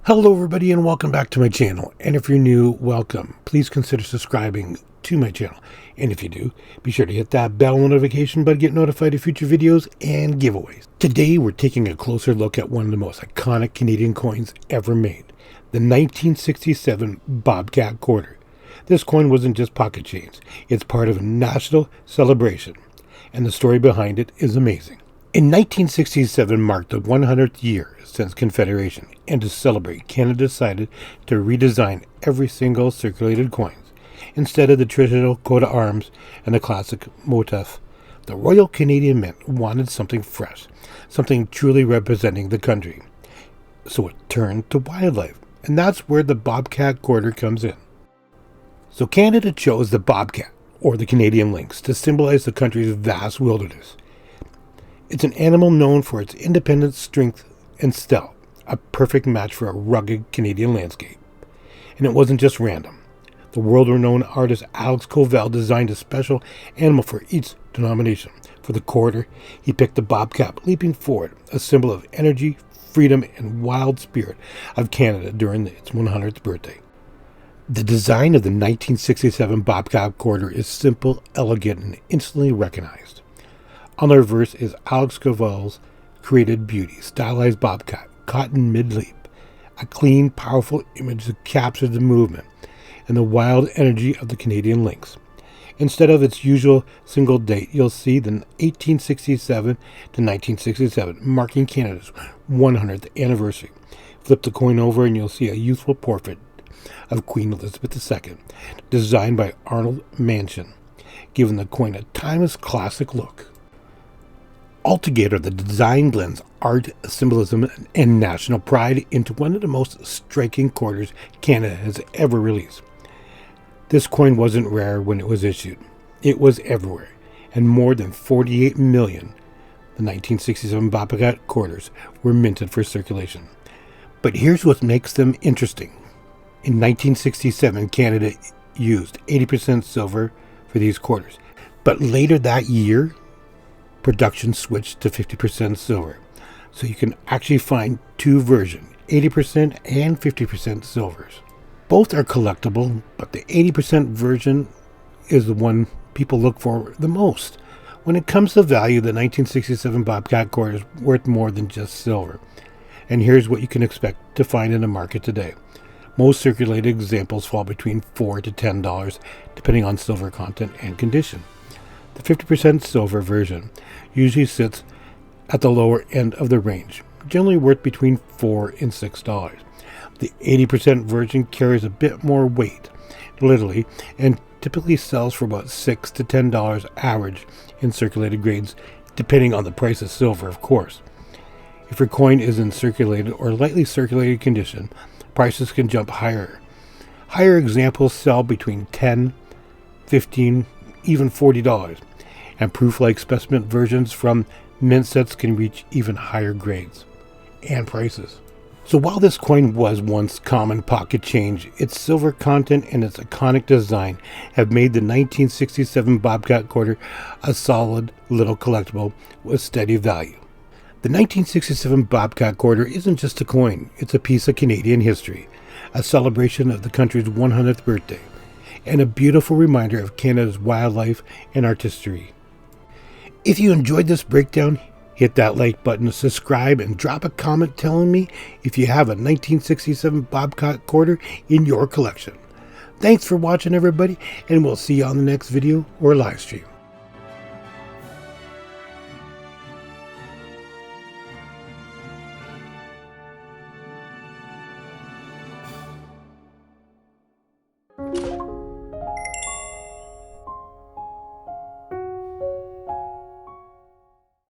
Hello everybody and welcome back to my channel, and if you're new, welcome. Please consider subscribing to my channel, and if you do, be sure to hit that bell notification button to get notified of future videos and giveaways. Today we're taking a closer look at one of the most iconic Canadian coins ever made, the 1967 Bobcat Quarter. This coin wasn't just pocket change, it's part of a national celebration, and the story behind it is amazing. In 1967 marked the 100th year since Confederation, and to celebrate, Canada decided to redesign every single circulated coins. Instead of the traditional coat of arms and the classic motif, the Royal Canadian Mint wanted something fresh, something truly representing the country. So it turned to wildlife, and that's where the Bobcat Quarter comes in. So Canada chose the bobcat, or the Canadian lynx, to symbolize the country's vast wilderness. It's an animal known for its independence, strength, and stealth, a perfect match for a rugged Canadian landscape. And it wasn't just random. The world-renowned artist Alex Colville designed a special animal for each denomination. For the quarter, he picked the bobcat leaping forward, a symbol of energy, freedom, and wild spirit of Canada during its 100th birthday. The design of the 1967 Bobcat Quarter is simple, elegant, and instantly recognized. On the reverse is Alex Colville's created beauty, stylized bobcat, caught in mid-leap, a clean, powerful image that captures the movement and the wild energy of the Canadian lynx. Instead of its usual single date, you'll see the 1867 to 1967, marking Canada's 100th anniversary. Flip the coin over and you'll see a youthful portrait of Queen Elizabeth II, designed by Arnold Mansion, giving the coin a timeless classic look. Altogether, the design blends art, symbolism, and national pride into one of the most striking quarters Canada has ever released. This coin wasn't rare when it was issued. It was everywhere, and more than 48 million, the 1967 Bobcat quarters, were minted for circulation. But here's what makes them interesting. In 1967, Canada used 80% silver for these quarters, but later that year, production switched to 50% silver. So you can actually find two versions, 80% and 50% silvers. Both are collectible, but the 80% version is the one people look for the most. When it comes to value, the 1967 Bobcat Quarter is worth more than just silver. And here's what you can expect to find in the market today. Most circulated examples fall between $4 to $10, depending on silver content and condition. The 50% silver version usually sits at the lower end of the range, generally worth between $4 and $6. The 80% version carries a bit more weight, literally, and typically sells for about $6 to $10 average in circulated grades, depending on the price of silver, of course. If your coin is in circulated or lightly circulated condition, prices can jump higher. Higher examples sell between $10, $15, even $40, and proof-like specimen versions from mint sets can reach even higher grades and prices. So while this coin was once common pocket change, its silver content and its iconic design have made the 1967 Bobcat Quarter a solid little collectible with steady value. The 1967 Bobcat Quarter isn't just a coin, it's a piece of Canadian history, a celebration of the country's 100th birthday, and a beautiful reminder of Canada's wildlife and artistry. If you enjoyed this breakdown, hit that like button, subscribe, and drop a comment telling me if you have a 1967 Bobcat Quarter in your collection. Thanks for watching, everybody, and we'll see you on the next video or live stream.